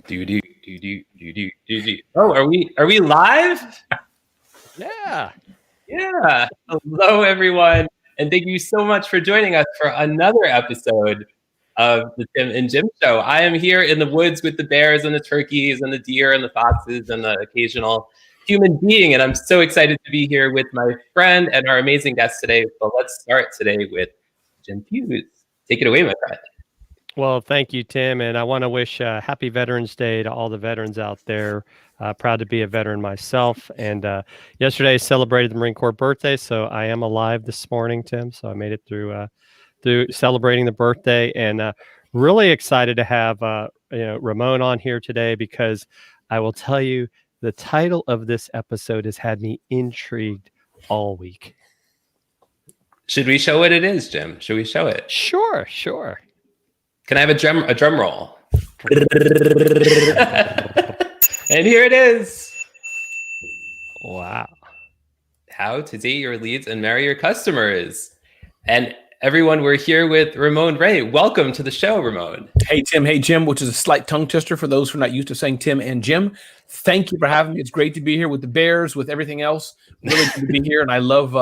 Do do do do do do do do. Oh, are we live? Yeah. Yeah. Hello, everyone, and thank you so much for joining us for another episode of the Tim and Jim Show. I am here in the woods with the bears and the turkeys and the deer and the foxes and the occasional human being, and I'm so excited to be here with my friend and our amazing guest today. So let's start today with Jim Hughes. Take it away, my friend. Well, thank you, Tim. And I want to wish happy Veterans Day to all the veterans out there. Proud to be a veteran myself. And yesterday I celebrated the Marine Corps birthday. So I am alive this morning, Tim. So I made it through celebrating the birthday, and really excited to have Ramon on here today, because I will tell you the title of this episode has had me intrigued all week. Should we show what it is, Jim? Should we show it? Sure. Can I have a drum roll? And here it is. Wow. How to date your leads and marry your customers. And everyone, we're here with Ramon Ray. Welcome to the show, Ramon. Hey, Tim. Hey, Jim, which is a slight tongue twister for those who are not used to saying Tim and Jim. Thank you for having me. It's great to be here with the bears, with everything else. Really good to be here. And I love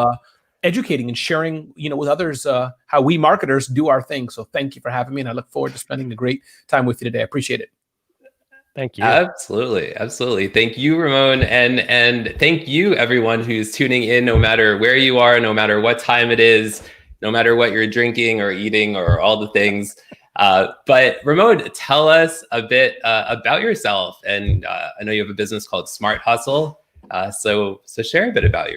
educating and sharing, with others how we marketers do our thing. So thank you for having me, and I look forward to spending a great time with you today. I appreciate it. Thank you. Absolutely. Thank you, Ramon, and thank you, everyone who's tuning in, no matter where you are, no matter what time it is, no matter what you're drinking or eating or all the things. But Ramon, tell us a bit about yourself. And I know you have a business called Smart Hustle. So share a bit about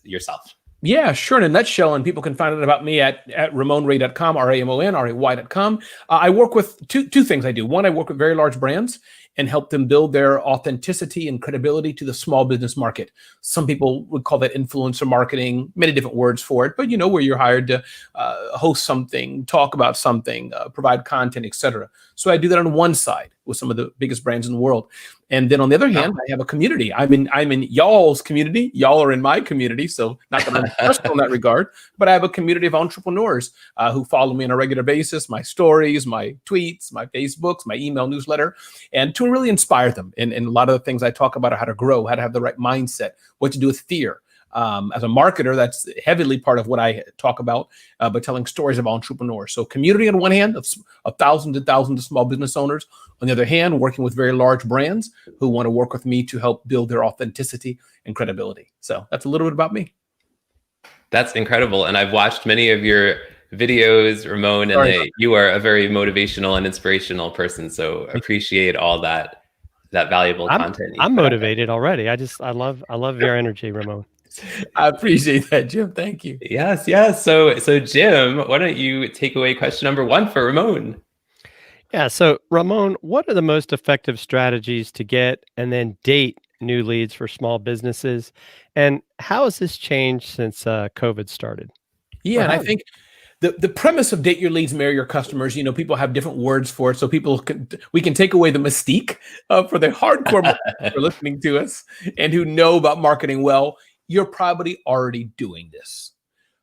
yourself. Yeah, sure. In a nutshell, and people can find out about me at ramonray.com, RamonRay.com. I work with two things I do. One, I work with very large brands and help them build their authenticity and credibility to the small business market. Some people would call that influencer marketing, many different words for it, but where you're hired to host something, talk about something, provide content, etc. So I do that on one side with some of the biggest brands in the world. And then on the other hand, I have a community. I'm in y'all's community. Y'all are in my community. So not that I'm special in that regard, but I have a community of entrepreneurs who follow me on a regular basis, my stories, my tweets, my Facebooks, my email newsletter, and to really inspire them. And a lot of the things I talk about are how to grow, how to have the right mindset, what to do with fear. As a marketer, that's heavily part of what I talk about, but telling stories of entrepreneurs. So community on one hand of thousands and thousands of small business owners. On the other hand, working with very large brands who want to work with me to help build their authenticity and credibility. So that's a little bit about me. That's incredible. And I've watched many of your videos, Ramon, and you are a very motivational and inspirational person. So appreciate all that valuable content. I'm motivated already. I love your energy, Ramon. I appreciate that, Jim. Thank you. Yes. So Jim, why don't you take away question number 1 for Ramon? Yeah. So Ramon, what are the most effective strategies to get and then date new leads for small businesses? And how has this changed since COVID started? Yeah, and I think the premise of date your leads, marry your customers, people have different words for it. So we can take away the mystique for the hardcore marketers who are listening to us and who know about marketing well. You're probably already doing this.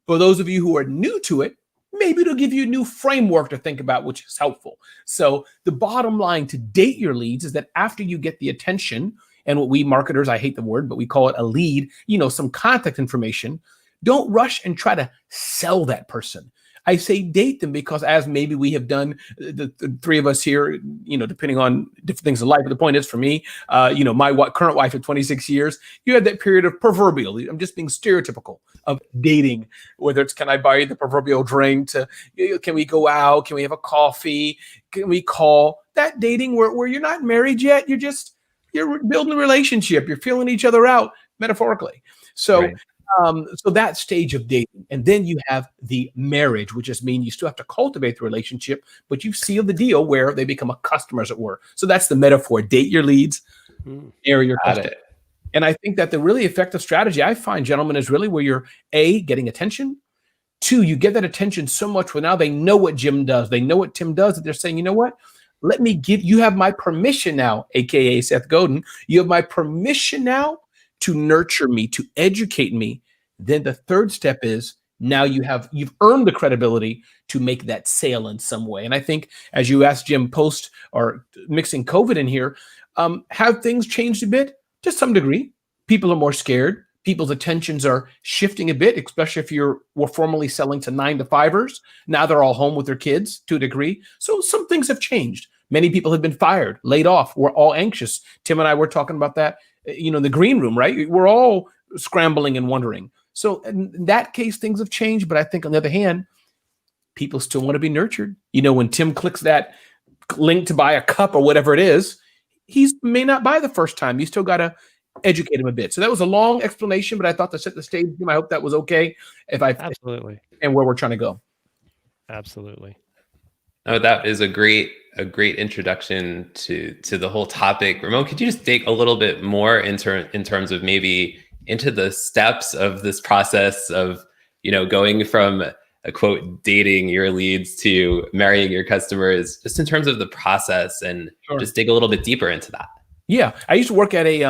For those of you who are new to it, maybe it'll give you a new framework to think about, which is helpful. So the bottom line to date your leads is that after you get the attention, and what we marketers, I hate the word, but we call it a lead, some contact information, don't rush and try to sell that person. I say date them because, as maybe we have done, the three of us here, depending on different things in life. But the point is, for me, my current wife of 26 years, you had that period of proverbial, I'm just being stereotypical, of dating, whether it's, can I buy you the proverbial drink, to can we go out, can we have a coffee, can we call, that dating where you're not married yet, you're building a relationship, you're feeling each other out, metaphorically. So. Right. So that stage of dating, and then you have the marriage, which just means you still have to cultivate the relationship, but you've sealed the deal where they become a customer, as it were. So that's the metaphor: date your leads, marry your customer. And I think that the really effective strategy I find, gentlemen, is really where you're getting attention. 2, you get that attention so much where now they know what Jim does, they know what Tim does, that they're saying, you know what? Let me you have my permission now, aka Seth Godin. You have my permission now to nurture me, to educate me. Then the third step is Now you've earned the credibility to make that sale in some way. And I think, as you asked Jim, post or mixing COVID in here, have things changed a bit? To some degree. People are more scared. People's attentions are shifting a bit, especially if were formerly selling to 9-to-5ers. Now they're all home with their kids to a degree. So some things have changed. Many people have been fired, laid off. We're all anxious. Tim and I were talking about that, in the green room, right? We're all scrambling and wondering. So in that case, things have changed. But I think on the other hand, people still want to be nurtured. When Tim clicks that link to buy a cup or whatever it is, he may not buy the first time. You still got to educate him a bit. So that was a long explanation, but I thought to set the stage, Jim, I hope that was okay. Absolutely. And where we're trying to go. Absolutely. Oh, that is a great introduction to the whole topic. Ramon, could you just dig a little bit more in terms of maybe into the steps of this process of, going from a quote, dating your leads to marrying your customers, just in terms of the process, and just dig a little bit deeper into that. Yeah, I used to work at a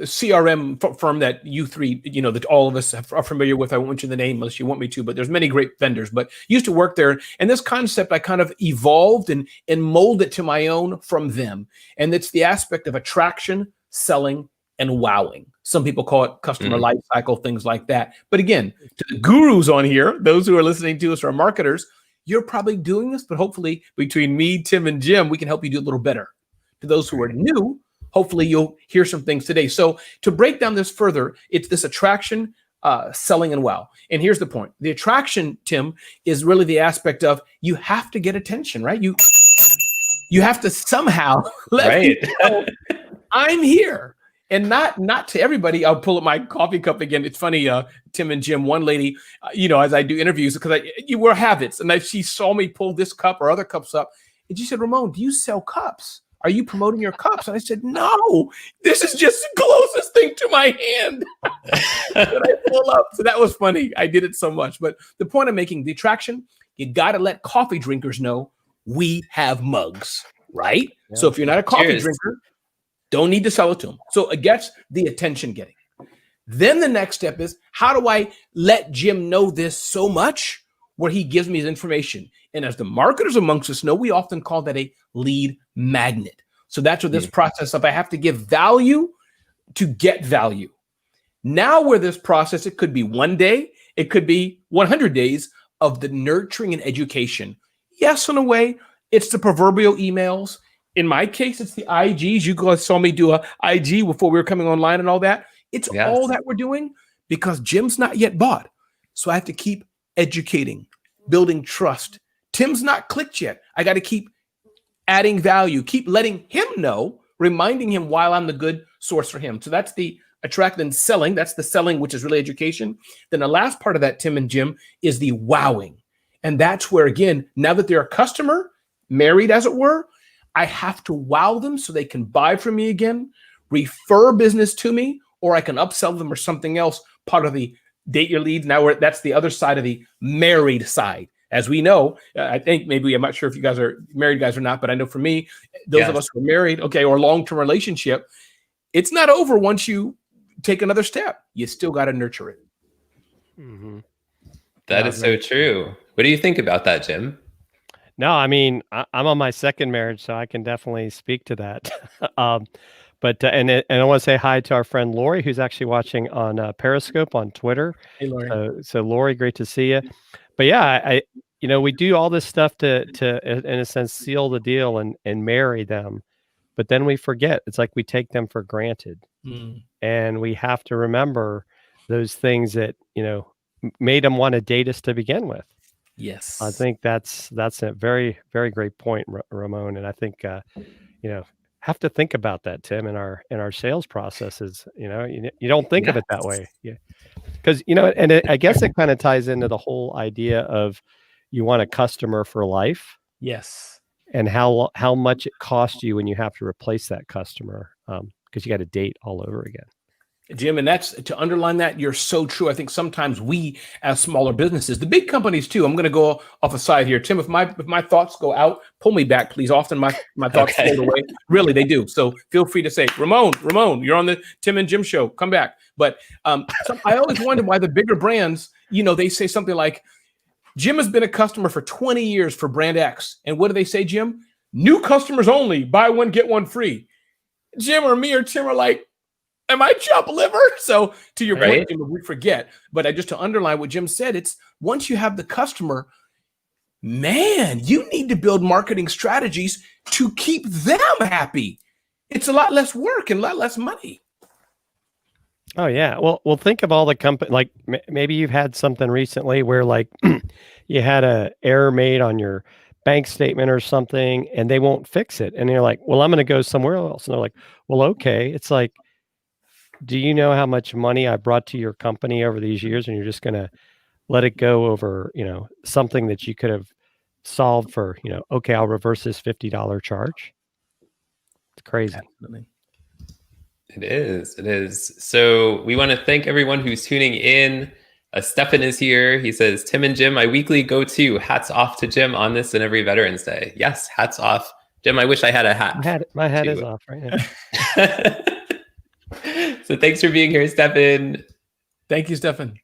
CRM firm that you three, that all of us are familiar with. I won't mention the name unless you want me to, but there's many great vendors. But used to work there, and this concept I kind of evolved and molded it to my own from them. And it's the aspect of attraction, selling, and wowing. Some people call it customer life cycle, things like that. But again, to the gurus on here, those who are listening to us are marketers, you're probably doing this, but hopefully between me, Tim, and Jim, we can help you do a little better. To those who are new, hopefully you'll hear some things today. So to break down this further, it's this attraction, selling, and wow. And here's the point. The attraction, Tim, is really the aspect of you have to get attention, right? You have to somehow let people know I'm here. And not to everybody. I'll pull up my coffee cup again. It's funny, Tim and Jim, one lady, as I do interviews, because you wear habits. And she saw me pull this cup or other cups up. And she said, Ramon, do you sell cups? Are you promoting your cups? And I said, no, this is just the closest thing to my hand that I pull up. So that was funny. I did it so much. But the point I'm making, the attraction, you got to let coffee drinkers know we have mugs, right? Yeah. So if you're not a coffee drinker, don't need to sell it to them. So it gets the attention getting. Then the next step is, how do I let Jim know this so much where he gives me his information? And as the marketers amongst us know, we often call that a lead magnet. So that's what this process of I have to give value to get value. Now where this process, it could be 1 day, it could be 100 days of the nurturing and education. Yes, in a way, it's the proverbial emails. In my case, it's the IGs. You guys saw me do a IG before we were coming online and all that. It's all that we're doing because Jim's not yet bought. So I have to keep educating, building trust. Tim's not clicked yet. I got to keep adding value, keep letting him know, reminding him while I'm the good source for him. So that's the attract and selling. That's the selling, which is really education. Then the last part of that, Tim and Jim, is the wowing. And that's where, again, now that they're a customer, married as it were, I have to wow them so they can buy from me again, refer business to me, or I can upsell them or something else, part of the date your leads. Now that's the other side of the married side. As we know, I think maybe, I'm not sure if you guys are married guys or not, but I know for me, those of us who are married, or long-term relationship, it's not over once you take another step. You still got to nurture it. Mm-hmm. That is so true. What do you think about that, Jim? No, I mean, I'm on my second marriage, so I can definitely speak to that. But I want to say hi to our friend Lori, who's actually watching on Periscope on Twitter. Hey, Lori. So Lori, great to see you. But yeah, we do all this stuff to in a sense seal the deal and marry them, but then we forget. It's like we take them for granted, and we have to remember those things that made them want to date us to begin with. Yes, I think that's a very, very great point, Ramon. And I think have to think about that, Tim, in our sales processes. You don't think of it that way, because I guess it kind of ties into the whole idea of you want a customer for life. Yes, and how much it costs you when you have to replace that customer, because you got to date all over again. Jim, and that's to underline that. You're so true. I think sometimes we, as smaller businesses, the big companies too. I'm going to go off a side here, Tim. If my thoughts go out, pull me back, please. Often my thoughts float away. Really, they do. So feel free to say, Ramon, you're on the Tim and Jim show. Come back. But I always wonder why the bigger brands they say something like, Jim has been a customer for 20 years for brand X. And what do they say, Jim? New customers only, buy one, get one free. Jim or me or Tim are like, am I chopped liver? So to your point, Jim, we forget. But just to underline what Jim said, it's once you have the customer, man, you need to build marketing strategies to keep them happy. It's a lot less work and a lot less money. Oh yeah. Well, think of all the company, like maybe you've had something recently where like you had a error made on your bank statement or something and they won't fix it. And you're like, well, I'm going to go somewhere else. And they're like, well, okay. It's like, do you know how much money I brought to your company over these years? And you're just going to let it go over, something that you could have solved for, okay, I'll reverse this $50 charge. It's crazy. Absolutely. It is. So we want to thank everyone who's tuning in. Stefan is here. He says, Tim and Jim, my weekly go-to. Hats off to Jim on this and every Veterans Day. Yes, hats off. Jim, I wish I had a hat. My hat is off right now. So thanks for being here, Stefan. Thank you, Stefan.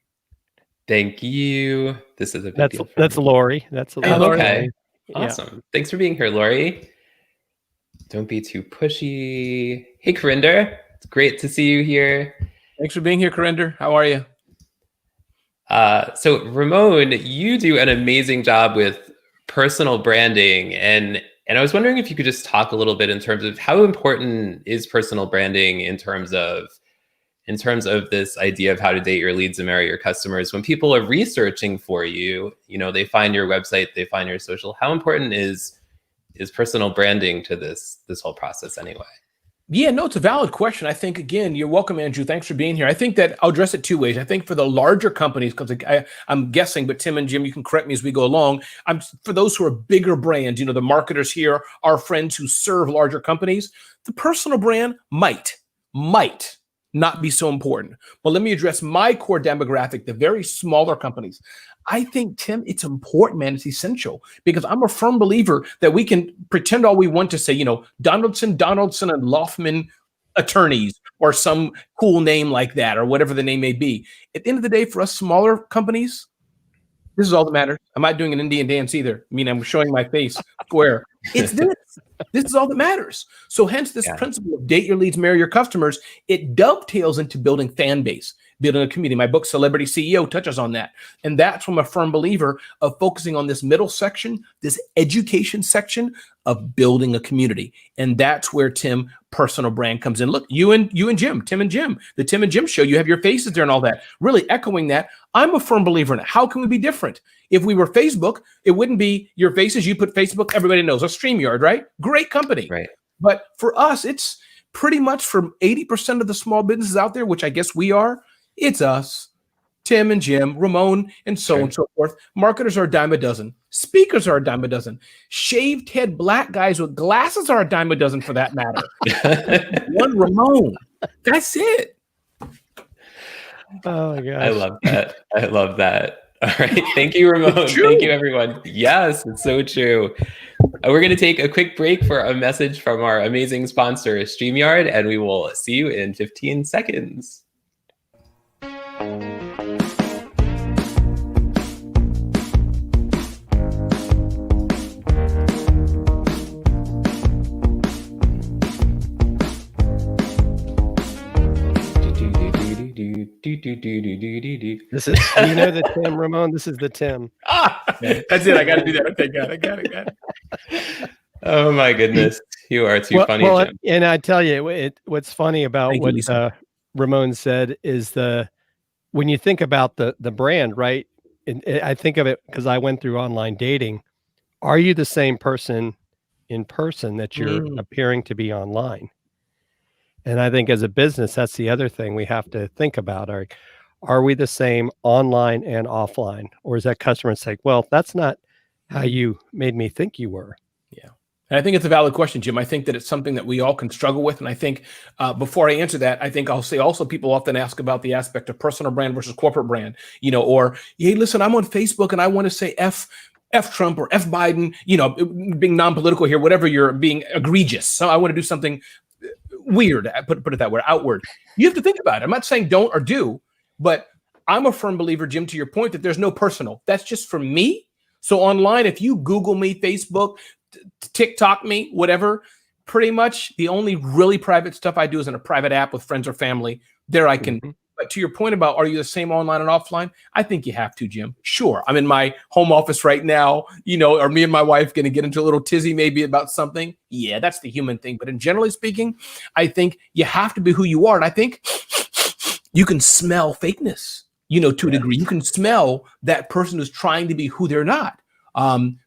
Thank you. This is a big deal. That's Lori. That's Lori. Okay. Yeah. Awesome. Thanks for being here, Lori. Don't be too pushy. Hey, Corinder. It's great to see you here. Thanks for being here, Corinder. How are you? So Ramon, you do an amazing job with personal branding, and I was wondering if you could just talk a little bit in terms of how important is personal branding in terms of this idea of how to date your leads and marry your customers. When people are researching for you, they find your website, they find your social. How important is personal branding to this whole process anyway? Yeah, no, it's a valid question. I think, again, you're welcome, Andrew. Thanks for being here. I think that I'll address it two ways. I think for the larger companies, because I'm guessing, but Tim and Jim, you can correct me as we go along. For those who are bigger brands, the marketers here, our friends who serve larger companies, the personal brand might not be so important. But let me address my core demographic, the very smaller companies. I think, Tim, it's important, man. It's essential because I'm a firm believer that we can pretend all we want to say, Donaldson, and Loffman attorneys or some cool name like that or whatever the name may be. At the end of the day, for us smaller companies, this is all that matters. I'm not doing an Indian dance either. I mean, I'm showing my face square. It's this. This is all that matters. So hence this principle of date your leads, marry your customers, it dovetails into building fan base, building a community. My book, Celebrity CEO, touches on that. And that's from a firm believer of focusing on this middle section, this education section of building a community. And that's where Tim personal brand comes in. Look, you and Jim, Tim and Jim, the Tim and Jim show, you have your faces there and all that, really echoing that. I'm a firm believer in it. How can we be different? If we were Facebook, it wouldn't be your faces. You put Facebook, everybody knows. A StreamYard, right? Great company. Right. But for us, it's pretty much for 80% of the small businesses out there, which I guess we are, it's us, Tim and Jim, Ramon, and so on and so forth. Marketers are a dime a dozen. Speakers are a dime a dozen. Shaved head black guys with glasses are a dime a dozen for that matter. One Ramon. That's it. Oh my gosh. I love that. All right. Thank you, Ramon. Thank you, everyone. Yes, it's so true. We're going to take a quick break for a message from our amazing sponsor, StreamYard, and we will see you in 15 seconds. This is, the Tim, Ramon. This is the Tim. That's it. I got to do that. Okay, got it. Oh my goodness, you are too funny. Well, Jim. And I tell you, what's funny about what Ramon said is when you think about the brand, right? And I think of it because I went through online dating. Are you the same person in person that you're appearing to be online? And I think as a business, that's the other thing we have to think about. Are we the same online and offline? Or is that customer say, well, that's not how you made me think you were? Yeah. And I think it's a valid question, Jim. I think that it's something that we all can struggle with. And I think before I answer that, I think I'll say also people often ask about the aspect of personal brand versus corporate brand, or, hey, listen, I'm on Facebook and I want to say F Trump or F Biden, being non-political here, whatever you're being egregious. So I want to do something weird, put it that way, outward. You have to think about it. I'm not saying don't or do, but I'm a firm believer, Jim, to your point, that there's no personal. That's just for me. So online, if you Google me, Facebook, TikTok me, whatever, pretty much the only really private stuff I do is in a private app with friends or family. There I can. But to your point about, are you the same online and offline? I think you have to, Jim. Sure. I'm in my home office right now, are me and my wife going to get into a little tizzy maybe about something? Yeah, that's the human thing. But in generally speaking, I think you have to be who you are. And I think you can smell fakeness, to a degree. You can smell that person who's trying to be who they're not.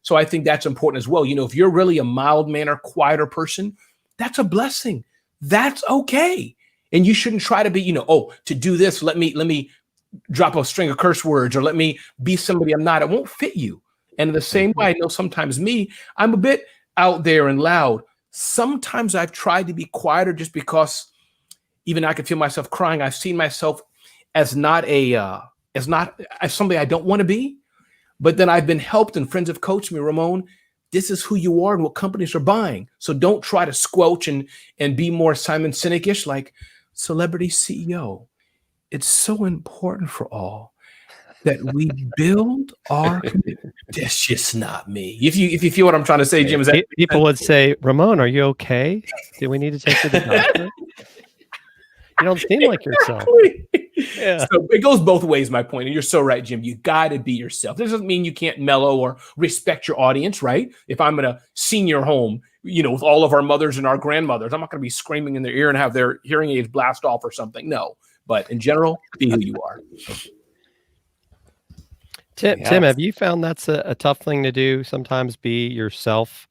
So I think that's important as well. If you're really a mild-mannered, quieter person, that's a blessing. That's okay. And you shouldn't try to be, to do this, let me drop a string of curse words, or let me be somebody I'm not. It won't fit you. And in the same way, I know sometimes I'm a bit out there and loud. Sometimes I've tried to be quieter just because even I can feel myself crying. I've seen myself as not as somebody I don't want to be. But then I've been helped, and friends have coached me, Ramon, this is who you are and what companies are buying. So don't try to squelch and be more Simon Sinek-ish like celebrity CEO. It's so important for all that we build our community. That's just not me. If you feel what I'm trying to say, Jim, is that people would say, Ramon, are you okay? Do we need to take you to the doctor? You don't seem like yourself. Yeah. So it goes both ways, my point. And you're so right, Jim. You got to be yourself. This doesn't mean you can't mellow or respect your audience, right? If I'm in a senior home, with all of our mothers and our grandmothers, I'm not going to be screaming in their ear and have their hearing aids blast off or something. No. But in general, be who you are. Tim, have you found that's a tough thing to do? Sometimes be yourself,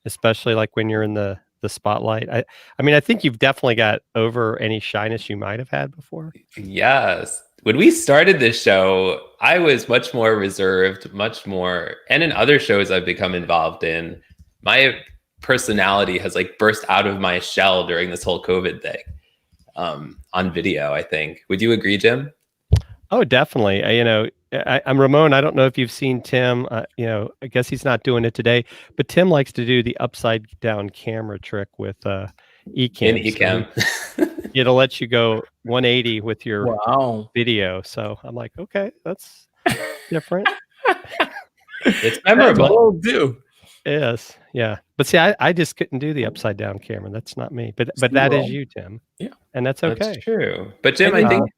especially like when you're in the spotlight. I mean, I think you've definitely got over any shyness you might have had before. Yes. When we started this show, I was much more reserved, and in other shows I've become involved in, my personality has burst out of my shell during this whole COVID thing, on video, I think. Would you agree, Jim? Oh, definitely. I'm Ramon. I don't know if you've seen Tim. I guess he's not doing it today, but Tim likes to do the upside down camera trick with Ecamm. Ecamm. It'll let you go 180 with your video. So I'm like, okay, that's different. It's memorable. Do. Yes. Yeah. But see, I just couldn't do the upside down camera. That's not me. But that is you, Tim. Yeah. And that's okay. That's true. But Jim, I think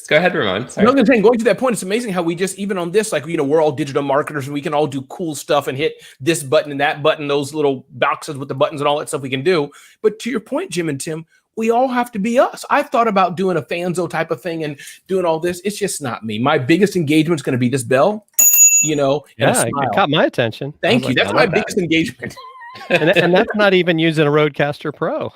go ahead, Ramon. Sorry. No, going to that point, it's amazing how we just, even on this, we're all digital marketers and we can all do cool stuff and hit this button and that button, those little boxes with the buttons and all that stuff we can do. But to your point, Jim and Tim, we all have to be us. I've thought about doing a fanzo type of thing and doing all this. It's just not me. My biggest engagement is going to be this bell, and it caught my attention. Thank you. That's my biggest engagement. and that's not even using a Rodecaster Pro.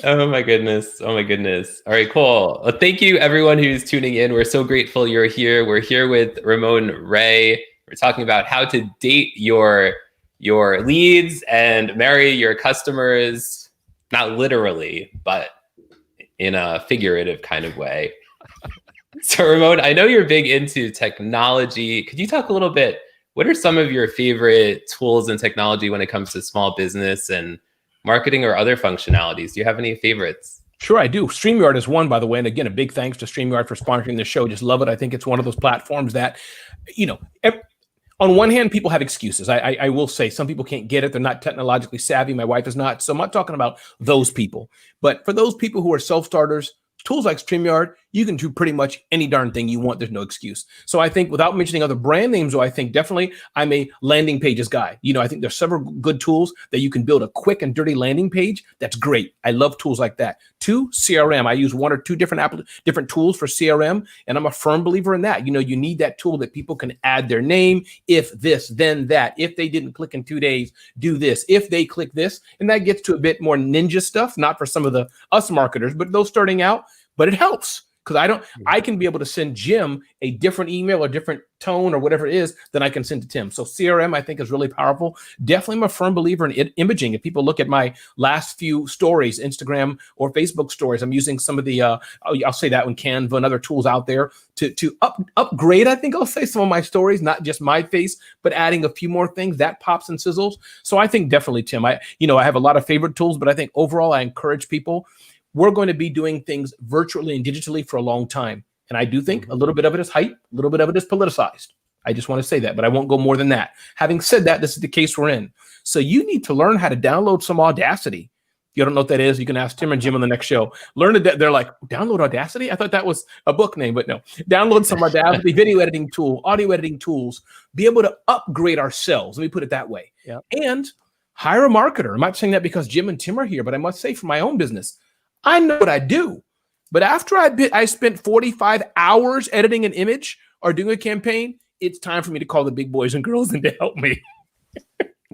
Oh my goodness. All right, cool. Well, thank you everyone who's tuning in. We're so grateful you're here. We're here with Ramon Ray. We're talking about how to date your leads and marry your customers, not literally, but in a figurative kind of way. So Ramon, I know you're big into technology. Could you talk a little bit, what are some of your favorite tools and technology when it comes to small business and marketing or other functionalities? Do you have any favorites? Sure, I do. StreamYard is one, by the way. And again, a big thanks to StreamYard for sponsoring the show. Just love it. I think it's one of those platforms that, on one hand, people have excuses. I will say some people can't get it. They're not technologically savvy. My wife is not. So I'm not talking about those people. But for those people who are self-starters, tools like StreamYard, you can do pretty much any darn thing you want. There's no excuse. So I think, without mentioning other brand names, I think definitely I'm a landing pages guy. I think there's several good tools that you can build a quick and dirty landing page. That's great. I love tools like that. 2, CRM. I use 1 or 2 different tools for CRM, and I'm a firm believer in that. You need that tool that people can add their name. If this, then that. If they didn't click in 2 days, do this. If they click this, and that gets to a bit more ninja stuff, not for some of us marketers, but those starting out. But it helps, because I can be able to send Jim a different email or different tone or whatever it is than I can send to Tim. So CRM, I think, is really powerful. Definitely I'm a firm believer in imaging. If people look at my last few stories, Instagram or Facebook stories, I'm using some of the, I'll say that one, Canva and other tools out there to upgrade, I think I'll say, some of my stories, not just my face, but adding a few more things that pops and sizzles. So I think definitely, Tim, I have a lot of favorite tools, but I think overall I encourage people, we're going to be doing things virtually and digitally for a long time. And I do think a little bit of it is hype, a little bit of it is politicized. I just want to say that, but I won't go more than that. Having said that, this is the case we're in. So you need to learn how to download some Audacity. If you don't know what that is, you can ask Tim and Jim on the next show. Learn it. They're like, download Audacity? I thought that was a book name, but no. Download some Audacity, video editing tool, audio editing tools, be able to upgrade ourselves. Let me put it that way. Yep. And hire a marketer. I'm not saying that because Jim and Tim are here, but I must say for my own business, I know what I do. But after I spent 45 hours editing an image or doing a campaign, it's time for me to call the big boys and girls in to help me.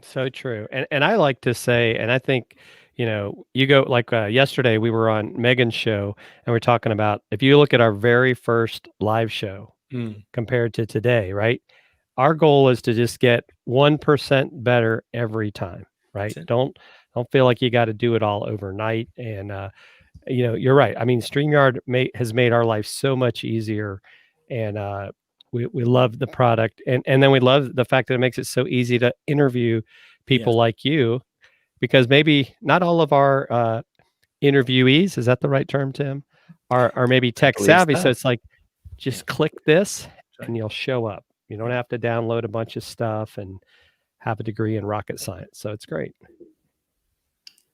So true. And I like to say, and I think, you go like yesterday we were on Megan's show and we're talking about, if you look at our very first live show compared to today, right? Our goal is to just get 1% better every time, right? Don't feel like you got to do it all overnight. And, you're right. I mean, StreamYard has made our life so much easier, and we love the product, and then we love the fact that it makes it so easy to interview people like you, because maybe not all of our interviewees, is that the right term, Tim, are maybe tech savvy. So it's like, just click this and you'll show up. You don't have to download a bunch of stuff and have a degree in rocket science. So it's great.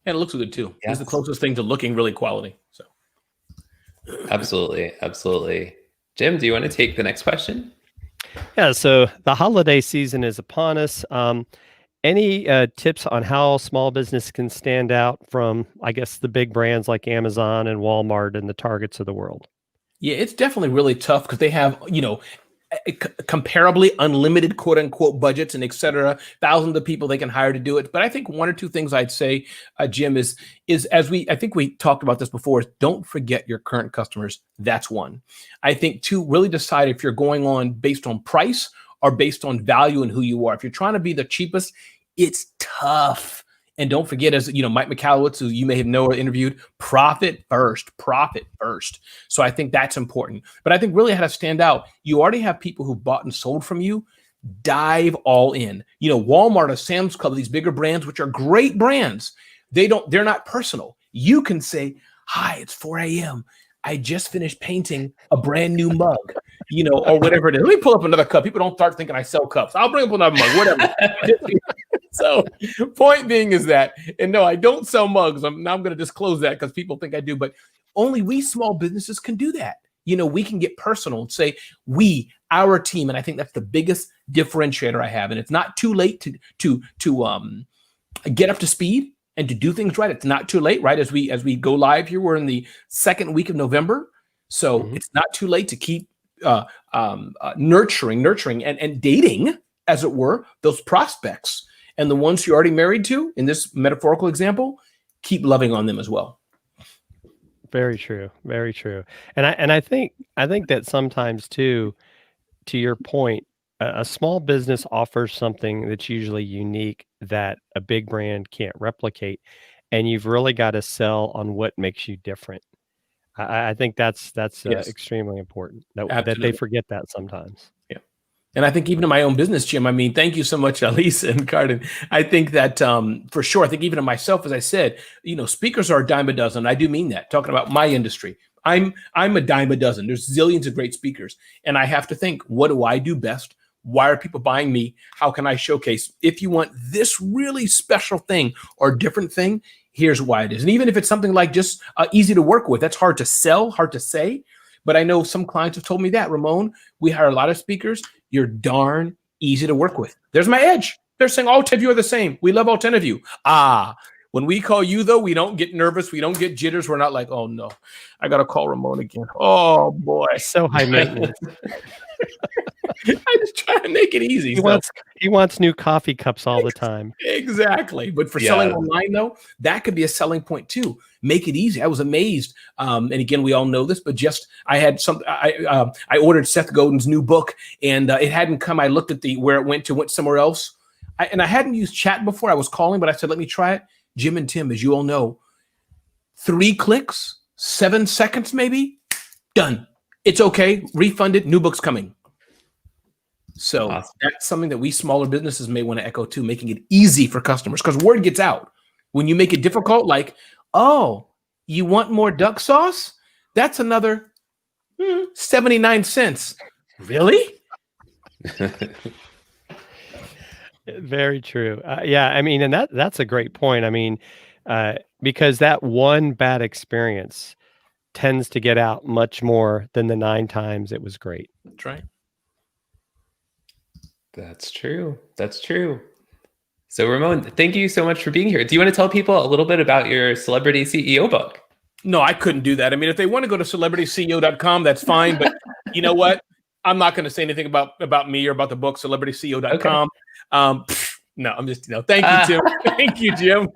And it looks good too. Yes. It's the closest thing to looking really quality. So absolutely. Jim, do you want to take the next question? Yeah. So the holiday season is upon us. Any tips on how small business can stand out from, I guess, the big brands like Amazon and Walmart and the Targets of the world? Yeah, it's definitely really tough because they have, comparably unlimited quote unquote budgets and et cetera, thousands of people they can hire to do it. But I think one or two things I'd say, Jim, is I think we talked about this before, is don't forget your current customers. That's one. I think two, really decide if you're going on based on price or based on value and who you are. If you're trying to be the cheapest, it's tough. And don't forget, as Mike Michalowicz, who you may have known or interviewed, profit first. So I think that's important. But I think really how to stand out, you already have people who bought and sold from you. Dive all in. Walmart or Sam's Club, these bigger brands, which are great brands, they're not personal. You can say, hi, it's 4 a.m. I just finished painting a brand new mug, or whatever it is. Let me pull up another cup. People don't start thinking I sell cups. I'll bring up another mug, whatever. So point being is that, and no, I don't sell mugs. I'm going to disclose that because people think I do, but only we small businesses can do that. We can get personal and say, our team. And I think that's the biggest differentiator I have. And it's not too late to get up to speed and to do things right. It's not too late, right? As we go live here, we're in the second week of November. So it's not too late to keep nurturing and dating, as it were, those prospects. And the ones you're already married to, in this metaphorical example, keep loving on them as well. Very true. Very true. And I think that sometimes too, to your point, a small business offers something that's usually unique that a big brand can't replicate. And you've really got to sell on what makes you different. I think that's extremely important that they forget that sometimes. Yeah. And I think even in my own business, Jim, I mean, thank you so much, Lisa and Carden. I think that for sure, I think even in myself, as I said, speakers are a dime a dozen. I do mean that, talking about my industry. I'm a dime a dozen. There's zillions of great speakers. And I have to think, what do I do best? Why are people buying me? How can I showcase? If you want this really special thing or different thing, here's why it is. And even if it's something like just easy to work with, that's hard to sell, hard to say. But I know some clients have told me that, Ramon, we hire a lot of speakers. You're darn easy to work with. There's my edge. They're saying all 10 of you are the same. We love all 10 of you. When we call you, though, we don't get nervous. We don't get jitters. We're not like, oh, no, I got to call Ramon again. Oh, boy. So high maintenance. I just try to make it easy. He wants new coffee cups all the time. Exactly. But for selling online, though, that could be a selling point, too. Make it easy. I was amazed. And again, we all know this, but I had I ordered Seth Godin's new book, and it hadn't come. I looked at where it went somewhere else. I hadn't used chat before. I was calling, but I said, let me try it. Jim and Tim, as you all know, 3 clicks, 7 seconds, maybe, done. It's okay. Refunded. New book's coming. So awesome. That's something that we smaller businesses may want to echo too, making it easy for customers, because word gets out. When you make it difficult, like, oh, You want more duck sauce? That's another 79 cents. Really? Very true. Yeah, I mean, and that's a great point. I mean, because that one bad experience tends to get out much more than the 9 times it was great. That's right. That's true. That's true. So Ramon, thank you so much for being here. Do you want to tell people a little bit about your celebrity CEO book? No, I couldn't do that. I mean, if they want to go to celebrityceo.com, that's fine. But you know what? I'm not going to say anything about me or about the book, celebrityceo.com. No, I'm just, thank you, Tim. Thank you, Jim.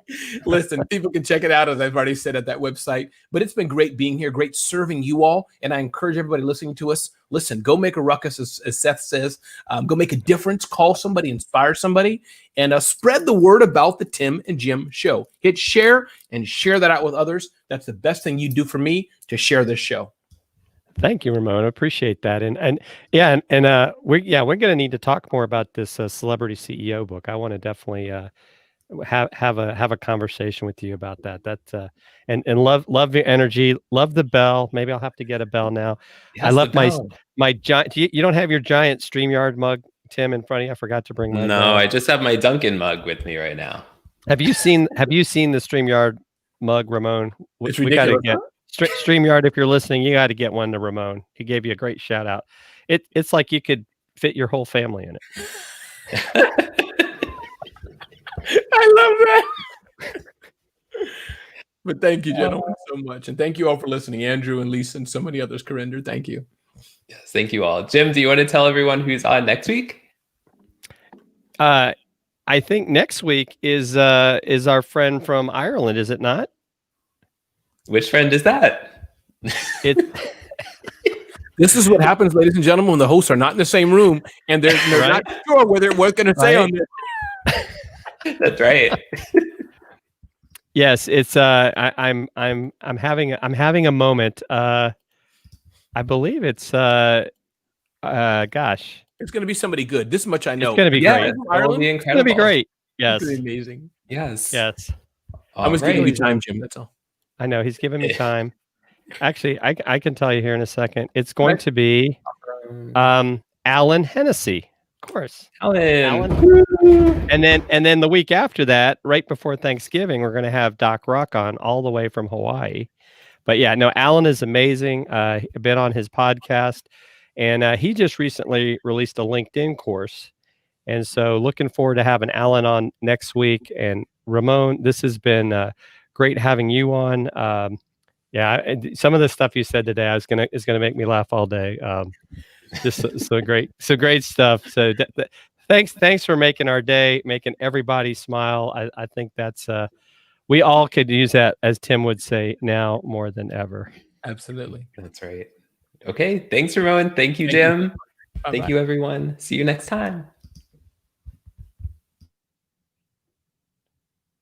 Listen, people can check it out, as I've already said, at that website. But it's been great being here, great serving you all. And I encourage everybody listening to us, listen, go make a ruckus, as Seth says. Go make a difference, call somebody, inspire somebody, and spread the word about the Tim and Jim show. Hit share and share that out with others. That's the best thing you do for me, to share this show. Thank you, Ramon. I appreciate that. And we're going to need to talk more about this celebrity CEO book. I want to definitely have a conversation with you about that. And love your energy. Love the bell. Maybe I'll have to get a bell now. Yes, I love my giant. You don't have your giant StreamYard mug, Tim, in front of you? I forgot to bring mine. No, I just have my Dunkin' mug with me right now. Have you seen the StreamYard mug, Ramon? It's we got to ridiculous. get. StreamYard, if you're listening, you got to get one to Ramon. He gave you a great shout out. It's like you could fit your whole family in it. I love that. But thank you, gentlemen, so much. And thank you all for listening. Andrew and Lisa and so many others. Karinder, thank you. Yes, thank you all. Jim, do you want to tell everyone who's on next week? I think next week is our friend from Ireland, is it not? Which friend is that? This is what happens, ladies and gentlemen, when the hosts are not in the same room and they're Right? not sure what they're going to say on this. That's right. Yes, it's I'm having a moment. I believe it's gosh. It's going to be somebody good. This much I know. It's going to be great. It'll be It's going to be great. Yes. It's going to be amazing. Yes. Yes. I was giving you time, Jim. That's all. I know he's giving me time. Actually, I can tell you here in a second. It's going to be Alan Hennessy, of course. Alan. And then the week after that, right before Thanksgiving, we're going to have Doc Rock on all the way from Hawaii. But yeah, no, Alan is amazing. I've been on his podcast, and he just recently released a LinkedIn course. And so looking forward to having Alan on next week. And Ramon, this has been great having you on. Some of the stuff you said today is gonna make me laugh all day. Just so great stuff. So thanks for making our day, making everybody smile. I think that's we all could use that, as Tim would say, now more than ever. Absolutely. That's right. Okay. Thanks, Ramon. Thank you, Jim. Thank you, everyone. See you next time.